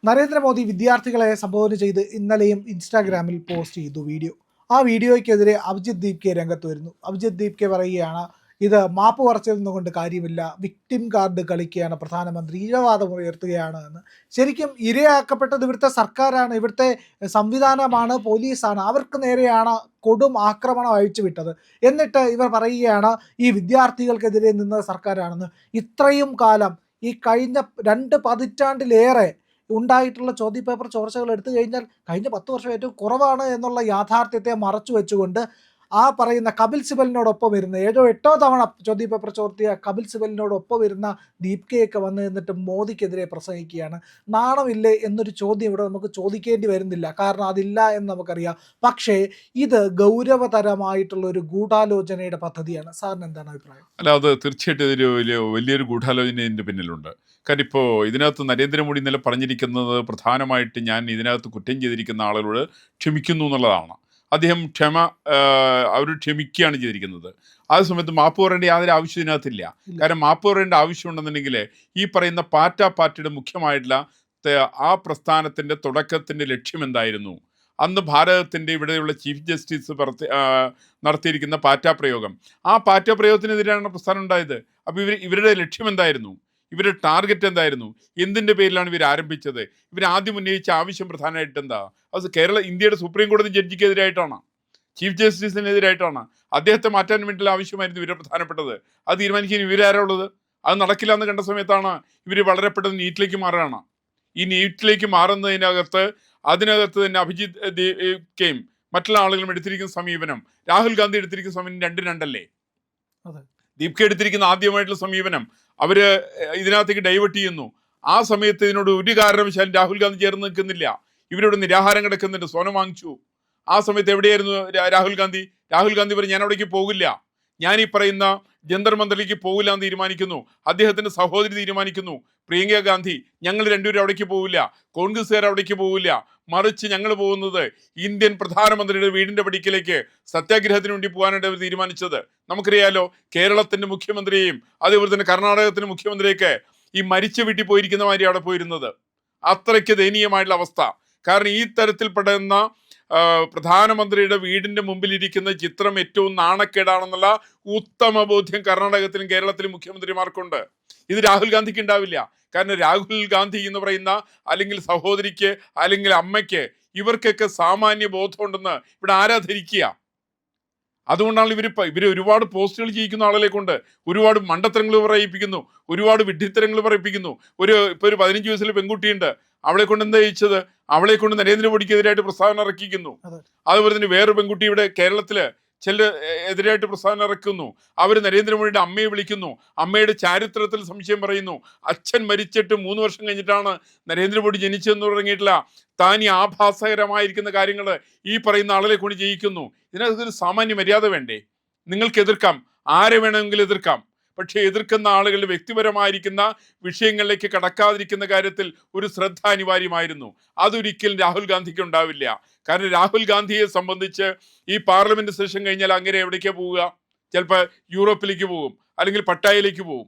നരേന്ദ്രമോദി വിദ്യാർത്ഥികളെ സംബോധന ചെയ്ത് ഇന്നലെയും ഇൻസ്റ്റാഗ്രാമിൽ പോസ്റ്റ് ചെയ്തു വീഡിയോ. ആ വീഡിയോയ്ക്കെതിരെ അഭിജിത്ത് ദീപ്കെ രംഗത്ത് വരുന്നു. അഭിജിത്ത് ദീപ്കെ പറയുകയാണ്, ഇത് മാപ്പ് പറച്ചിലൊന്നുകൊണ്ട് കാര്യമില്ല, വിക്ടിം കാർഡ് കളിക്കുകയാണ് പ്രധാനമന്ത്രി, ഇരവാദം ഉയർത്തുകയാണ് എന്ന്. ശരിക്കും ഇരയാക്കപ്പെട്ടത് ഇവിടുത്തെ സർക്കാരാണ്, ഇവിടുത്തെ സംവിധാനമാണ്, പോലീസാണ്. അവർക്ക് നേരെയാണ് കൊടും ആക്രമണം അഴിച്ചുവിട്ടത്. എന്നിട്ട് ഇവർ പറയുകയാണ് ഈ വിദ്യാർത്ഥികൾക്കെതിരെ നിന്നത് സർക്കാരാണെന്ന്. ഇത്രയും കാലം ഈ കഴിഞ്ഞ 2 പതിറ്റാണ്ടിലേറെ ഉണ്ടായിട്ടുള്ള ചോദ്യപേപ്പർ ചോർച്ചകൾ എടുത്തു കഴിഞ്ഞാൽ കഴിഞ്ഞ 10 വർഷം ഏറ്റവും കുറവാണ് എന്നുള്ള യാഥാർത്ഥ്യത്തെ മറച്ചു വെച്ചുകൊണ്ട് ആ പറയുന്ന കപിൽ സിബലിനോടൊപ്പം വരുന്ന 7-8 തവണ ചോദ്യപേപ്പർ ചോർത്തിയ കപിൽ സിബലിനോടൊപ്പം വരുന്ന ദീപ്കയൊക്കെ വന്ന് നിന്നിട്ട് മോദിക്കെതിരെ പ്രസംഗിക്കുകയാണ്. നാണമില്ലേ എന്നൊരു ചോദ്യം ഇവിടെ നമുക്ക് ചോദിക്കേണ്ടി വരുന്നില്ല, കാരണം അതില്ല എന്ന് നമുക്കറിയാം. പക്ഷേ ഇത് ഗൗരവതരമായിട്ടുള്ള ഒരു ഗൂഢാലോചനയുടെ പദ്ധതിയാണ്. സാറിന് എന്താണ് അഭിപ്രായം? അല്ല, അത് തീർച്ചയായിട്ടും വലിയൊരു ഗൂഢാലോചന ഇതിൻ്റെ പിന്നിലുണ്ട്. കാര്യം ഇപ്പോൾ ഇതിനകത്ത് നരേന്ദ്രമോദി ഇന്നലെ പറഞ്ഞിരിക്കുന്നത് പ്രധാനമായിട്ട് ഞാൻ ഇതിനകത്ത് കുറ്റം ചെയ്തിരിക്കുന്ന ആളുകളോട് ക്ഷമിക്കുന്നു എന്നുള്ളതാണ്. അദ്ദേഹം അവർ ക്ഷമിക്കുകയാണ് ചെയ്തിരിക്കുന്നത്. ആ സമയത്ത് മാപ്പ് പറയേണ്ട യാതൊരു ആവശ്യം ഇതിനകത്തില്ല. കാരണം മാപ്പ് പറയേണ്ട ആവശ്യമുണ്ടെന്നുണ്ടെങ്കിൽ ഈ പറയുന്ന പാർട്ടിയുടെ മുഖ്യമായിട്ടുള്ള ആ പ്രസ്ഥാനത്തിൻ്റെ തുടക്കത്തിൻ്റെ ലക്ഷ്യം എന്തായിരുന്നു? അന്ന് ഭാരതത്തിൻ്റെ ഇവിടെയുള്ള ചീഫ് ജസ്റ്റിസ് നടത്തിയിരിക്കുന്ന പ്രയോഗം, ആ പ്രയോഗത്തിനെതിരെയാണ് പ്രസ്ഥാനം ഉണ്ടായത്. അപ്പോൾ ഇവരുടെ ലക്ഷ്യം എന്തായിരുന്നു? ഇവരുടെ ടാർഗറ്റ് എന്തായിരുന്നു? എന്തിൻ്റെ പേരിലാണ് ഇവർ ആരംഭിച്ചത്? ഇവർ ആദ്യം ഉന്നയിച്ച ആവശ്യം പ്രധാനമായിട്ട് എന്താ? അത് ഇന്ത്യയുടെ സുപ്രീം കോടതി ജഡ്ജിക്കെതിരായിട്ടാണ്, ചീഫ് ജസ്റ്റിസിനെതിരായിട്ടാണ്. അദ്ദേഹത്തെ മാറ്റാൻ വേണ്ടിയുള്ള ആവശ്യമായിരുന്നു ഇവരെ പ്രധാനപ്പെട്ടത്. അത് തീരുമാനിക്കാൻ ഇവരാരാ ഉള്ളത്? അത് നടക്കില്ല എന്ന് കണ്ട സമയത്താണ് ഇവർ വളരെ പെട്ടെന്ന് നീറ്റിലേക്ക് മാറുകയാണ്. ഈ നീറ്റിലേക്ക് മാറുന്നതിനകത്ത് തന്നെ അഭിജിത്ത് കെയും മറ്റുള്ള ആളുകളും എടുത്തിരിക്കുന്ന സമീപനം, രാഹുൽ ഗാന്ധി എടുത്തിരിക്കുന്ന സമീപനം 2-2 ദീപ്ക എടുത്തിരിക്കുന്ന ആദ്യമായിട്ടുള്ള സമീപനം അവര് ഇതിനകത്തേക്ക് ഡൈവേർട്ട് ചെയ്യുന്നു. ആ സമയത്ത് ഇതിനോട് ഒരു കാരണവശാലും രാഹുൽ ഗാന്ധി ചേർന്ന് നിൽക്കുന്നില്ല. ഇവരോട് നിരാഹാരം കിടക്കുന്നുണ്ട്, സോനം വാങ്ങിച്ചു. ആ സമയത്ത് എവിടെയായിരുന്നു രാഹുൽ ഗാന്ധി? രാഹുൽ ഗാന്ധി പറഞ്ഞു, ഞാൻ അവിടേക്ക് പോകില്ല, ഞാൻ ഈ പറയുന്ന ജന്തർ മന്ദറിലേക്ക് പോകില്ല എന്ന് തീരുമാനിക്കുന്നു. അദ്ദേഹത്തിന്റെ സഹോദരി തീരുമാനിക്കുന്നു, പ്രിയങ്ക ഗാന്ധി, ഞങ്ങൾ രണ്ടുപേരും അവിടേക്ക് പോവില്ല, കോൺഗ്രസ്സുകാർ അവിടേക്ക് പോവില്ല, മറിച്ച് ഞങ്ങൾ പോകുന്നത് ഇന്ത്യൻ പ്രധാനമന്ത്രിയുടെ വീടിന്റെ പടിക്കലേക്ക് സത്യാഗ്രഹത്തിന് വേണ്ടി പോകാനായിട്ട് അവർ തീരുമാനിച്ചത്. നമുക്കറിയാലോ, കേരളത്തിന്റെ മുഖ്യമന്ത്രിയെയും അതേപോലെ തന്നെ കർണാടകത്തിന്റെ മുഖ്യമന്ത്രിയൊക്കെ ഈ മരിച്ച വീട്ടിൽ പോയിരിക്കുന്ന മാതിരി അവിടെ പോയിരുന്നത്. അത്രയ്ക്ക് ദയനീയമായിട്ടുള്ള അവസ്ഥ. കാരണം ഈ തരത്തിൽപ്പെടുന്ന പ്രധാനമന്ത്രിയുടെ വീടിന്റെ മുമ്പിലിരിക്കുന്ന ചിത്രം ഏറ്റവും നാണക്കേടാണെന്നുള്ള ഉത്തമ ബോധ്യം കർണാടകത്തിലും കേരളത്തിലും മുഖ്യമന്ത്രിമാർക്കുണ്ട്. ഇത് രാഹുൽ ഗാന്ധിക്ക് ഉണ്ടാവില്ല. കാരണം രാഹുൽ ഗാന്ധി എന്ന് പറയുന്ന അല്ലെങ്കിൽ സഹോദരിക്ക് അല്ലെങ്കിൽ അമ്മയ്ക്ക് ഇവർക്കൊക്കെ സാമാന്യ ബോധമുണ്ടെന്ന് ഇവിടെ ആരാ ധരിക്കുക? അതുകൊണ്ടാണ് ഇവർ ഒരുപാട് പോസ്റ്റുകൾ ചെയ്യിക്കുന്ന ആളുകളെ കൊണ്ട് ഒരുപാട് മണ്ടത്തരങ്ങൾ പറയിപ്പിക്കുന്നു, ഒരുപാട് വിഡ്ഢിത്തരങ്ങൾ പറയിപ്പിക്കുന്നു. ഇപ്പൊ ഒരു 15 വയസ്സിലെ പെൺകുട്ടിയുണ്ട്, അവളെ കൊണ്ട് എന്താ ചെയ്യിച്ചത്? അവളെ കൊണ്ട് നരേന്ദ്രമോദിക്കെതിരായിട്ട് പ്രസ്താവന ഇറക്കിക്കുന്നു. അതുപോലെ തന്നെ വേറൊരു പെൺകുട്ടി ഇവിടെ കേരളത്തില് എതിരായിട്ട് പ്രസ്താവന ഇറക്കുന്നു. അവർ നരേന്ദ്രമോദിയുടെ അമ്മയെ വിളിക്കുന്നു, അമ്മയുടെ ചാരിത്രത്തിൽ സംശയം പറയുന്നു. അച്ഛൻ മരിച്ചിട്ട് 3 വർഷം കഴിഞ്ഞിട്ടാണ് നരേന്ദ്രമോദി ജനിച്ചതെന്ന് തുടങ്ങിയിട്ടില്ല. താൻ ഈ ആഭാസകരമായിരിക്കുന്ന കാര്യങ്ങൾ ഈ പറയുന്ന ആളുകളെ കൊണ്ട് ചെയ്യിക്കുന്നു. ഇതിനകത്തൊരു സാമാന്യ മര്യാദ വേണ്ടേ? നിങ്ങൾക്ക് എതിർക്കാം, ആരെ വേണമെങ്കിലും എതിർക്കാം, പക്ഷേ എതിർക്കുന്ന ആളുകളുടെ വ്യക്തിപരമായിരിക്കുന്ന വിഷയങ്ങളിലേക്ക് കടക്കാതിരിക്കുന്ന കാര്യത്തിൽ ഒരു ശ്രദ്ധ അനിവാര്യമായിരുന്നു. അതൊരിക്കലും രാഹുൽ ഗാന്ധിക്ക് ഉണ്ടാവില്ല. കാരണം രാഹുൽ ഗാന്ധിയെ സംബന്ധിച്ച് ഈ പാർലമെന്റ് സെഷൻ കഴിഞ്ഞാൽ അങ്ങനെ എവിടേക്കാ പോവുക? ചിലപ്പോൾ യൂറോപ്പിലേക്ക് പോകും, അല്ലെങ്കിൽ പട്ടായയിലേക്ക് പോകും.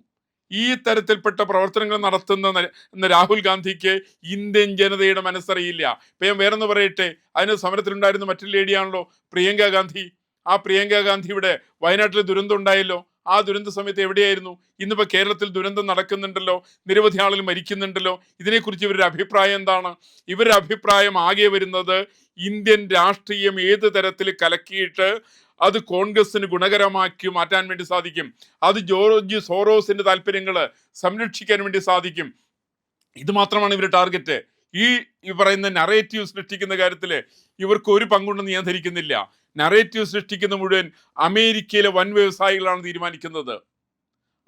ഈ തരത്തിൽപ്പെട്ട പ്രവർത്തനങ്ങൾ നടത്തുന്ന രാഹുൽ ഗാന്ധിക്ക് ഇന്ത്യൻ ജനതയുടെ മനസ്സറിയില്ല. ഇപ്പൊ ഞാൻ വേറൊന്ന് പറയട്ടെ, അതിന് സമരത്തിലുണ്ടായിരുന്ന മറ്റൊരു ലേഡിയാണല്ലോ പ്രിയങ്ക ഗാന്ധി. ആ പ്രിയങ്ക ഗാന്ധിയുടെ വയനാട്ടിൽ ദുരന്തം ഉണ്ടായല്ലോ. ആ ദുരന്ത സമയത്ത് എവിടെയായിരുന്നു? ഇന്നിപ്പോൾ കേരളത്തിൽ ദുരന്തം നടക്കുന്നുണ്ടല്ലോ, നിരവധി ആളുകൾ മരിക്കുന്നുണ്ടല്ലോ. ഇതിനെക്കുറിച്ച് ഇവരുടെ അഭിപ്രായം എന്താണ്? ഇവരുടെ അഭിപ്രായം ആകെ വരുന്നത് ഇന്ത്യൻ രാഷ്ട്രീയം ഏത് തരത്തിൽ കലക്കിയിട്ട് അത് കോൺഗ്രസിന് ഗുണകരമാക്കി മാറ്റാൻ വേണ്ടി സാധിക്കും, അത് ജോർജ് സോറോസിന്റെ താല്പര്യങ്ങൾ സംരക്ഷിക്കാൻ വേണ്ടി സാധിക്കും. ഇത് മാത്രമാണ് ഇവരുടെ ടാർഗറ്റ്. ഈ പറയുന്ന നറേറ്റീവ് സൃഷ്ടിക്കുന്ന കാര്യത്തിൽ ഇവർക്ക് ഒരു പങ്കുണ്ടെന്ന് ഞാൻ ധരിക്കുന്നില്ല. നറേറ്റീവ് സൃഷ്ടിക്കുന്ന മുഴുവൻ അമേരിക്കയിലെ വൻ വ്യവസായികളാണ് തീരുമാനിക്കുന്നത്.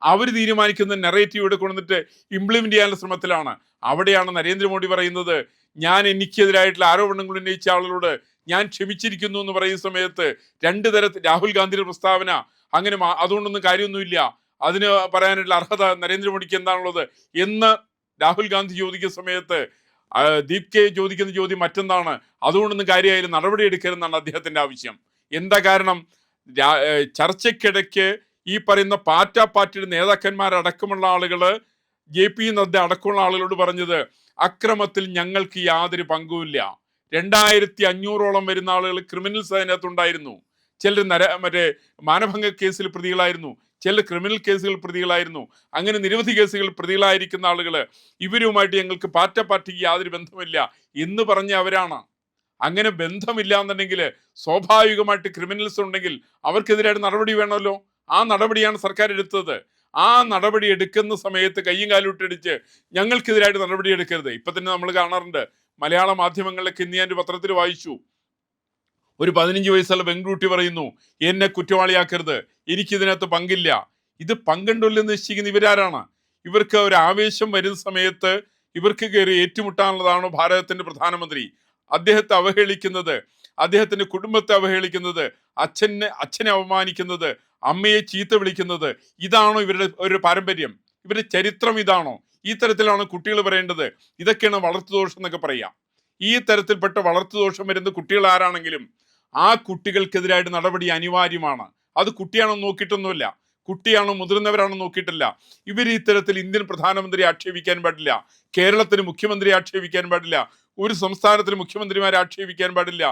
അവർ തീരുമാനിക്കുന്ന നറേറ്റീവ് ഇവിടെ കൊണ്ടുവന്നിട്ട് ഇംപ്ലിമെന്റ് ചെയ്യാനുള്ള ശ്രമത്തിലാണ്. അവിടെയാണ് നരേന്ദ്രമോദി പറയുന്നത്, ഞാൻ എനിക്കെതിരായിട്ടുള്ള ആരോപണങ്ങൾ ഉന്നയിച്ച ആളുകളോട് ഞാൻ ക്ഷമിച്ചിരിക്കുന്നു എന്ന് പറയുന്ന സമയത്ത് 2 തരത്തിൽ രാഹുൽ ഗാന്ധിയുടെ പ്രസ്താവന അങ്ങനെ അതുകൊണ്ടൊന്നും കാര്യമൊന്നുമില്ല, അതിന് പറയാനുള്ള അർഹത നരേന്ദ്രമോദിക്ക് എന്താണുള്ളത് എന്ന് രാഹുൽ ഗാന്ധി ചോദിക്കുന്ന സമയത്ത് ദീപ്കെ ചോദിക്കുന്ന ചോദ്യം മറ്റെന്താണ്? അതുകൊണ്ടൊന്നും കാര്യമായാലും നടപടി എടുക്കരുതെന്നാണ് അദ്ദേഹത്തിന്റെ ആവശ്യം. എന്താ കാരണം? ചർച്ചയ്ക്കിടയ്ക്ക് ഈ പറയുന്ന പാർട്ടിയുടെ നേതാക്കന്മാരടക്കമുള്ള ആളുകൾ JP നദ്ദ അടക്കമുള്ള ആളുകളോട് പറഞ്ഞത് അക്രമത്തിൽ ഞങ്ങൾക്ക് യാതൊരു പങ്കുമില്ല. 2500ഓളം വരുന്ന ആളുകൾ ക്രിമിനൽസ് അതിനകത്തുണ്ടായിരുന്നു. ചിലർ മറ്റേ മാനഭംഗ കേസിൽ പ്രതികളായിരുന്നു, ചിലർ ക്രിമിനൽ കേസുകൾ പ്രതികളായിരുന്നു. അങ്ങനെ നിരവധി കേസുകൾ പ്രതികളായിരിക്കുന്ന ആളുകൾ ഇവരുമായിട്ട് ഞങ്ങൾക്ക് പാർട്ടിക്ക് യാതൊരു ബന്ധമില്ല എന്ന് പറഞ്ഞ അവരാണ്. അങ്ങനെ ബന്ധമില്ല എന്നുണ്ടെങ്കിൽ സ്വാഭാവികമായിട്ട് ക്രിമിനൽസ് ഉണ്ടെങ്കിൽ അവർക്കെതിരായിട്ട് നടപടി വേണമല്ലോ. ആ നടപടിയാണ് സർക്കാർ എടുത്തത്. ആ നടപടി എടുക്കുന്ന സമയത്ത് കയ്യും കാലൂട്ടടിച്ച് ഞങ്ങൾക്കെതിരായിട്ട് നടപടി എടുക്കരുത്. ഇപ്പൊ തന്നെ നമ്മൾ കാണാറുണ്ട്, മലയാള മാധ്യമങ്ങളിലൊക്കെ ഇന്ന് ഞാൻ ഒരു പത്രത്തിൽ വായിച്ചു, ഒരു 15 വയസ്സുള്ള പെൺകുട്ടി പറയുന്നു, എന്നെ കുറ്റവാളിയാക്കരുത്, എനിക്കിതിനകത്ത് പങ്കില്ല. ഇത് പങ്കുണ്ടല്ലോ എന്ന് നിശ്ചയിക്കുന്ന ഇവരാരാണ്? ഇവർക്ക് ഒരു ആവേശം വരുന്ന സമയത്ത് ഇവർക്ക് കയറി ഏറ്റുമുട്ടാനുള്ളതാണോ ഭാരതത്തിന്റെ പ്രധാനമന്ത്രി? അദ്ദേഹത്തെ അവഹേളിക്കുന്നത്, അദ്ദേഹത്തിന്റെ കുടുംബത്തെ അവഹേളിക്കുന്നത്, അച്ഛനെ അവമാനിക്കുന്നത്, അമ്മയെ ചീത്ത വിളിക്കുന്നത്, ഇതാണോ ഇവരുടെ ഒരു പാരമ്പര്യം? ഇവരുടെ ചരിത്രം ഇതാണോ? ഈ തരത്തിലാണ് കുട്ടികൾ പറയേണ്ടത്? ഇതൊക്കെയാണ് വളർത്തുദോഷം എന്നൊക്കെ പറയാം. ഈ തരത്തിൽപ്പെട്ട വളർത്തുദോഷം വരുന്ന കുട്ടികൾ ആരാണെങ്കിലും ആ കുട്ടികൾക്കെതിരായിട്ട് നടപടി അനിവാര്യമാണ്. അത് കുട്ടിയാണോ നോക്കിയിട്ടൊന്നുമില്ല, കുട്ടിയാണോ മുതിർന്നവരാണോ നോക്കിയിട്ടില്ല. ഇവർ ഈ തരത്തിൽ ഇന്ത്യൻ പ്രധാനമന്ത്രി ആക്ഷേപിക്കാൻ പാടില്ല, കേരളത്തിന് മുഖ്യമന്ത്രി ആക്ഷേപിക്കാൻ പാടില്ല, ഒരു സംസ്ഥാനത്തിന് മുഖ്യമന്ത്രിമാരെ ആക്ഷേപിക്കാൻ പാടില്ല,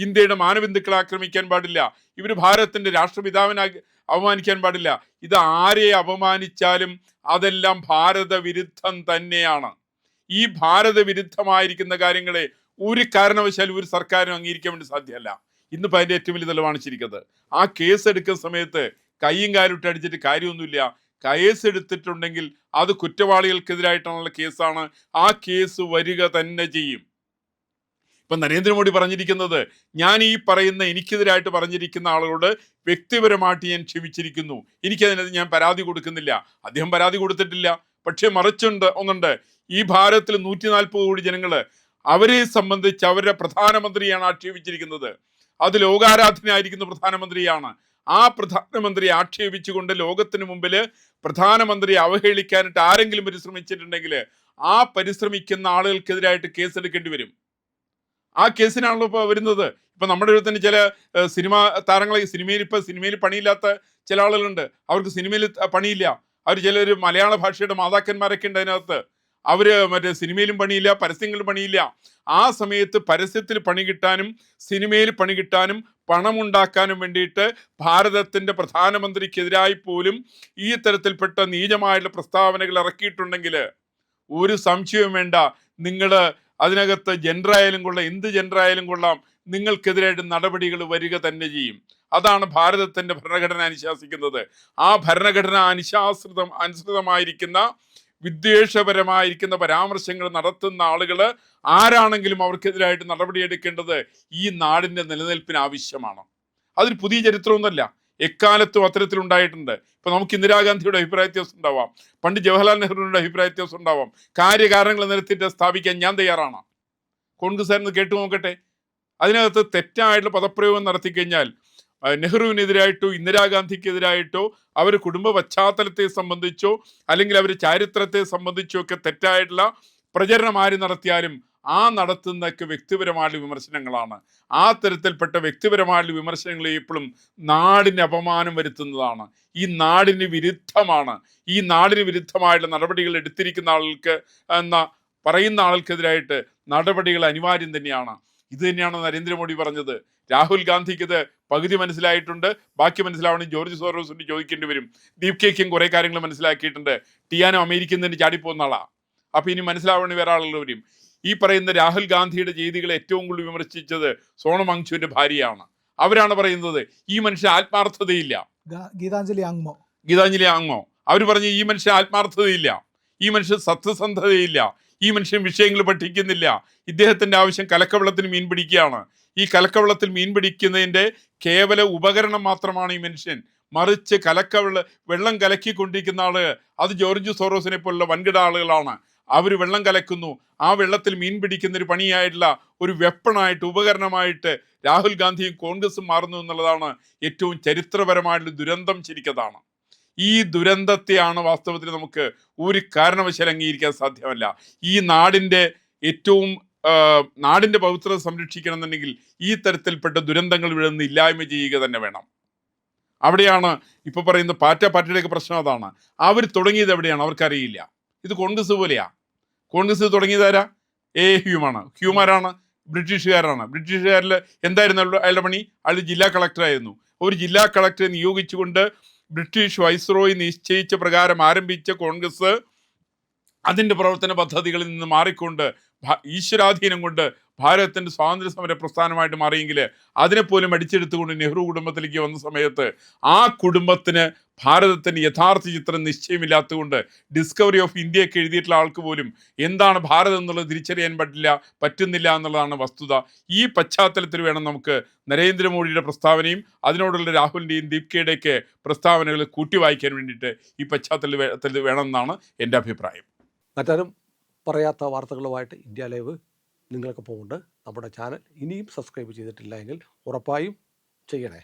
ഇന്ത്യയുടെ മാനബിന്ദുക്കളെ ആക്രമിക്കാൻ പാടില്ല, ഇവർ ഭാരതത്തിന്റെ രാഷ്ട്രപിതാവിനെ അവമാനിക്കാൻ പാടില്ല. ഇത് ആരെ അപമാനിച്ചാലും അതെല്ലാം ഭാരത വിരുദ്ധം തന്നെയാണ്. ഈ ഭാരത വിരുദ്ധമായിരിക്കുന്ന കാര്യങ്ങളെ ഒരു കാരണവശാലും ഒരു സർക്കാരിനും അംഗീകരിക്കാൻ വേണ്ടി സാധ്യമല്ല. ഇന്നിപ്പോൾ അതിന്റെ ഏറ്റവും വലിയ തെളിവാണിച്ചിരിക്കുന്നത്. ആ കേസ് എടുക്കുന്ന സമയത്ത് കയ്യും കാലിട്ട് അടിച്ചിട്ട് കാര്യമൊന്നുമില്ല. കേസ് എടുത്തിട്ടുണ്ടെങ്കിൽ അത് കുറ്റവാളികൾക്കെതിരായിട്ടുള്ള കേസാണ്. ആ കേസ് വരിക തന്നെ ചെയ്യും. ഇപ്പൊ നരേന്ദ്രമോദി പറഞ്ഞിരിക്കുന്നത്, ഞാൻ ഈ പറയുന്ന എനിക്കെതിരായിട്ട് പറഞ്ഞിരിക്കുന്ന ആളുകളോട് വ്യക്തിപരമായിട്ട് ഞാൻ ക്ഷമിച്ചിരിക്കുന്നു, എനിക്കതിനകത്ത് ഞാൻ പരാതി കൊടുക്കുന്നില്ല. അദ്ദേഹം പരാതി കൊടുത്തിട്ടില്ല. പക്ഷെ ഒന്നുണ്ട്, ഈ ഭാരതത്തിൽ 140 കോടി ജനങ്ങള് അവരെ സംബന്ധിച്ച് അവരുടെ പ്രധാനമന്ത്രിയാണ് ആക്ഷേപിച്ചിരിക്കുന്നത്. അത് ലോകാരാധനയായിരിക്കുന്ന പ്രധാനമന്ത്രിയാണ്. ആ പ്രധാനമന്ത്രി ആക്ഷേപിച്ചുകൊണ്ട് ലോകത്തിന് മുമ്പിൽ പ്രധാനമന്ത്രിയെ അവഹേളിക്കാനായിട്ട് ആരെങ്കിലും പരിശ്രമിച്ചിട്ടുണ്ടെങ്കിൽ ആ പരിശ്രമിക്കുന്ന ആളുകൾക്കെതിരായിട്ട് കേസെടുക്കേണ്ടി വരും. ആ കേസിനാണല്ലോ ഇപ്പൊ വരുന്നത്. ഇപ്പൊ നമ്മുടെ ഇവിടെ തന്നെ ചില സിനിമാ താരങ്ങളെ, സിനിമയിൽ പണിയില്ലാത്ത ചില ആളുകളുണ്ട്. അവർക്ക് സിനിമയിൽ പണിയില്ല. അവർ ചിലർ മലയാള ഭാഷയുടെ മാതാക്കന്മാരൊക്കെ ഉണ്ട് അതിനകത്ത്. അവര് മറ്റേ സിനിമയിലും പണിയില്ല, പരസ്യങ്ങളിലും പണിയില്ല. ആ സമയത്ത് പരസ്യത്തിൽ പണി കിട്ടാനും സിനിമയിൽ പണി കിട്ടാനും പണമുണ്ടാക്കാനും വേണ്ടിയിട്ട് ഭാരതത്തിന്റെ പ്രധാനമന്ത്രിക്കെതിരായി പോലും ഈ തരത്തിൽപ്പെട്ട നീചമായിട്ടുള്ള പ്രസ്താവനകൾ ഇറക്കിയിട്ടുണ്ടെങ്കിൽ ഒരു സംശയവും വേണ്ട, നിങ്ങൾ അതിനകത്ത് ജെൻഡർ ആയാലും കൊള്ളാം, എന്ത് ജെൻഡർ ആയാലും കൊള്ളാം, നിങ്ങൾക്കെതിരായിട്ട് നടപടികൾ വരിക തന്നെ ചെയ്യും. അതാണ് ഭാരതത്തിന്റെ ഭരണഘടന അനുശാസിക്കുന്നത്. ആ ഭരണഘടന അനുസൃതമായിരിക്കുന്ന വിദ്വേഷപരമായിരിക്കുന്ന പരാമർശങ്ങൾ നടത്തുന്ന ആളുകൾ ആരാണെങ്കിലും അവർക്കെതിരായിട്ട് നടപടിയെടുക്കേണ്ടത് ഈ നാടിന്റെ നിലനിൽപ്പിന് ആവശ്യമാണ്. അതൊരു പുതിയ ചരിത്രമൊന്നുമല്ല, എക്കാലത്തും അത്തരത്തിലുണ്ടായിട്ടുണ്ട്. ഇപ്പൊ നമുക്ക് ഇന്ദിരാഗാന്ധിയുടെ അഭിപ്രായ വ്യത്യാസം ഉണ്ടാവാം, പണ്ട് ജവഹർലാൽ നെഹ്റുവിന്റെ അഭിപ്രായ വ്യത്യാസം ഉണ്ടാവാം. കാര്യകാരണങ്ങൾ നിരത്തിയിട്ട് സ്ഥാപിക്കാൻ ഞാൻ തയ്യാറാണ്. കോൺഗ്രസ്സുകാരെന്ന് കേട്ടു നോക്കട്ടെ. അതിനകത്ത് തെറ്റായിട്ടുള്ള പദപ്രയോഗം നടത്തിക്കഴിഞ്ഞാൽ നെഹ്റുവിനെതിരായിട്ടോ ഇന്ദിരാഗാന്ധിക്കെതിരായിട്ടോ അവർ കുടുംബ പശ്ചാത്തലത്തെ സംബന്ധിച്ചോ അല്ലെങ്കിൽ അവർ ചരിത്രത്തെ സംബന്ധിച്ചോ ഒക്കെ തെറ്റായിട്ടുള്ള പ്രചരണം ആര് നടത്തിയാലും ആ നടത്തുന്നതൊക്കെ വ്യക്തിപരമായിട്ടുള്ള വിമർശനങ്ങളാണ്. ആ തരത്തിൽപ്പെട്ട വ്യക്തിപരമായിട്ടുള്ള വിമർശനങ്ങൾ എപ്പോഴും നാടിന് അപമാനം വരുത്തുന്നതാണ്, ഈ നാടിന് വിരുദ്ധമാണ്. ഈ നാടിന് വിരുദ്ധമായിട്ടുള്ള നടപടികൾ എടുത്തിരിക്കുന്ന ആൾക്ക് പറയുന്ന ആൾക്കെതിരായിട്ട് നടപടികൾ അനിവാര്യം തന്നെയാണ്. ഇത് തന്നെയാണ് നരേന്ദ്രമോദി പറഞ്ഞത്. രാഹുൽ ഗാന്ധിക്ക് ഇത് പകുതി മനസ്സിലായിട്ടുണ്ട്, ബാക്കി മനസ്സിലാവണമെങ്കിൽ ജോർജ് സോറോസിന് ചോദിക്കേണ്ടി വരും. ദീപ് കേക്കും കുറെ കാര്യങ്ങൾ മനസ്സിലാക്കിയിട്ടുണ്ട്. ടിയാനോ അമേരിക്കയിൽ നിന്ന് ചാടിപ്പോകുന്ന ആളാ. അപ്പൊ ഇനി മനസ്സിലാവണമെങ്കിൽ വേറെ ആളുകൾ വരും. ഈ പറയുന്ന രാഹുൽ ഗാന്ധിയുടെ ചെയ്തികളെ ഏറ്റവും കൂടുതൽ വിമർശിച്ചത് സോണം വാങ്ചുവിന്റെ ഭാര്യയാണ്. അവരാണ് പറയുന്നത് ഈ മനുഷ്യൻ ആത്മാർത്ഥതയില്ല. ഗീതാഞ്ജലി ആങ്മോ അവർ പറഞ്ഞു ഈ മനുഷ്യൻ ആത്മാർത്ഥതയില്ല, ഈ മനുഷ്യൻ സത്യസന്ധതയില്ല, ഈ മനുഷ്യൻ വിഷയങ്ങൾ പഠിക്കുന്നില്ല, ഇദ്ദേഹത്തിന്റെ ആവശ്യം കലക്കവെള്ളത്തിന് മീൻ പിടിക്കുകയാണ്. ഈ കലക്കവെള്ളത്തിൽ മീൻ പിടിക്കുന്നതിന്റെ കേവല ഉപകരണം മാത്രമാണ് ഈ മനുഷ്യൻ. മറിച്ച് വെള്ളം കലക്കിക്കൊണ്ടിരിക്കുന്ന ആള് അത് ജോർജ് സോറോസിനെ പോലുള്ള വൻകിട ആളുകളാണ്. അവർ വെള്ളം കലക്കുന്നു, ആ വെള്ളത്തിൽ മീൻ പിടിക്കുന്ന ഒരു പണിയായിട്ടുള്ള ഒരു വെപ്പണായിട്ട്, ഉപകരണമായിട്ട് രാഹുൽ ഗാന്ധിയും കോൺഗ്രസും മാറുന്നു എന്നുള്ളതാണ് ഏറ്റവും ചരിത്രപരമായിട്ടുള്ള ദുരന്തം. ശരിക്കതാണ്. ഈ ദുരന്തത്തെയാണ് വാസ്തവത്തിൽ നമുക്ക് ഒരു കാരണവശാലും അംഗീകരിക്കാൻ സാധ്യമല്ല. ഈ നാടിന്റെ പവിത്രത സംരക്ഷിക്കണം എന്നുണ്ടെങ്കിൽ ഈ തരത്തിൽപ്പെട്ട ദുരന്തങ്ങൾ ഇവിടെ നിന്ന് ഇല്ലായ്മ ചെയ്യുക തന്നെ വേണം. അവിടെയാണ് ഇപ്പൊ പറയുന്ന പാർട്ടിയുടെയൊക്കെ പ്രശ്നം. അതാണ് അവർ തുടങ്ങിയത് എവിടെയാണ് അവർക്കറിയില്ല. ഇത് കോൺഗ്രസ് പോലെയാ. കോൺഗ്രസ് തുടങ്ങിയതാരാ? ഹ്യൂമാണ്. ഹ്യൂമാരാണ് ബ്രിട്ടീഷുകാരാണ്. ബ്രിട്ടീഷുകാരിൽ എന്തായിരുന്നു അയാളുടെ പണി? അയാൾ ജില്ലാ കളക്ടറായിരുന്നു. ഒരു ജില്ലാ കളക്ടറെ നിയോഗിച്ചുകൊണ്ട് ബ്രിട്ടീഷ് വൈസ്രോയി നിശ്ചയിച്ച പ്രകാരം ആരംഭിച്ച കോൺഗ്രസ് അതിൻ്റെ പ്രവർത്തന പദ്ധതികളിൽ നിന്ന് മാറിക്കൊണ്ട് ഈശ്വരാധീനം കൊണ്ട് ഭാരതത്തിൻ്റെ സ്വാതന്ത്ര്യ സമര പ്രസ്ഥാനമായിട്ട് മാറിയെങ്കിൽ അതിനെപ്പോലും അടിച്ചെടുത്തുകൊണ്ട് നെഹ്റു കുടുംബത്തിലേക്ക് വന്ന സമയത്ത് ആ കുടുംബത്തിന് ഭാരതത്തിൻ്റെ യഥാർത്ഥ ചിത്രം നിശ്ചയമില്ലാത്തതുകൊണ്ട് ഡിസ്കവറി ഓഫ് ഇന്ത്യയൊക്കെ എഴുതിയിട്ടുള്ള ആൾക്ക് പോലും എന്താണ് ഭാരതം എന്നുള്ളത് തിരിച്ചറിയാൻ പറ്റുന്നില്ല എന്നുള്ളതാണ് വസ്തുത. ഈ പശ്ചാത്തലത്തിൽ വേണം നമുക്ക് നരേന്ദ്രമോദിയുടെ പ്രസ്താവനയും അതിനോടുള്ള രാഹുലിൻ്റെയും ദീപ്കയുടെയൊക്കെ പ്രസ്താവനകൾ കൂട്ടി വായിക്കാൻ വേണ്ടിയിട്ട് ഈ പശ്ചാത്തലത്തിൽ വേണമെന്നാണ് എൻ്റെ അഭിപ്രായം. മറ്റാരും പറയാത്ത വാർത്തകളുമായിട്ട് ഇന്ത്യ ലൈവ് നിങ്ങൾക്കൊപ്പം ഉണ്ട്. നമ്മുടെ ചാനൽ ഇനിയും സബ്സ്ക്രൈബ് ചെയ്തിട്ടില്ല എങ്കിൽ ഉറപ്പായും ചെയ്യണേ.